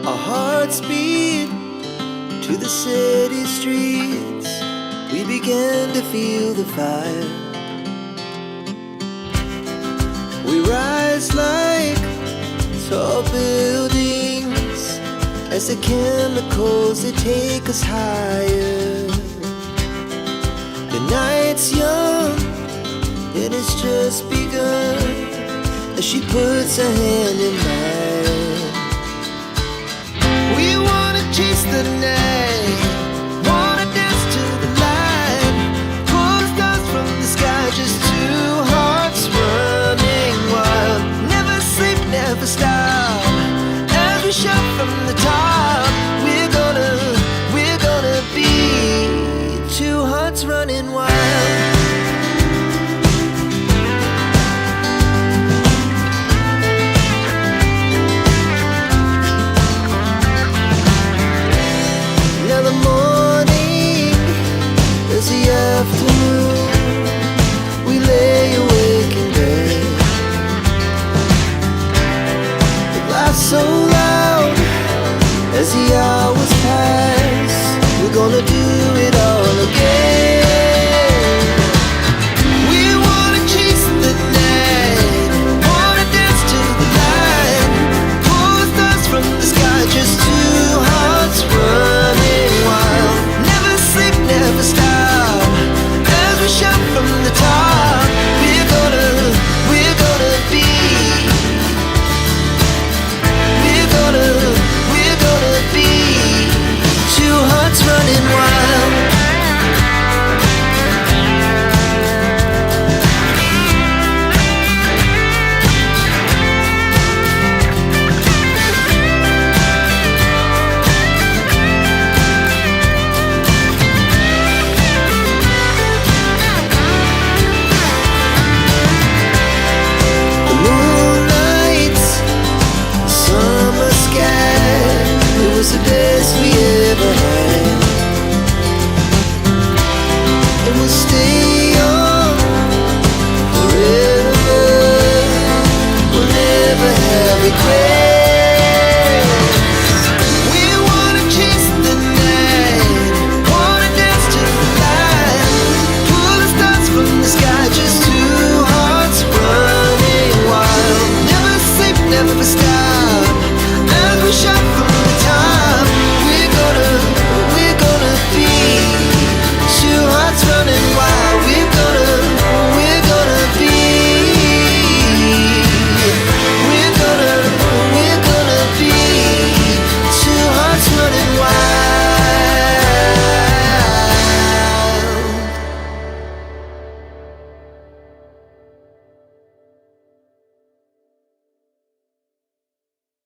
Our hearts beat to the city streets. We began to feel the fire. We rise like tall buildings as the chemicals, they take us higher. The night's young, it has just begun, as she puts her hand in mine. We wanna chase the night, wanna dance to the light, pull the stars from the sky, just two hearts running wild. Never sleep, never stop, as we shout from the top. We're gonna be two hearts running wild. Now the morning is the afternoon. We lay awake in bed. The laughs so loud as the hours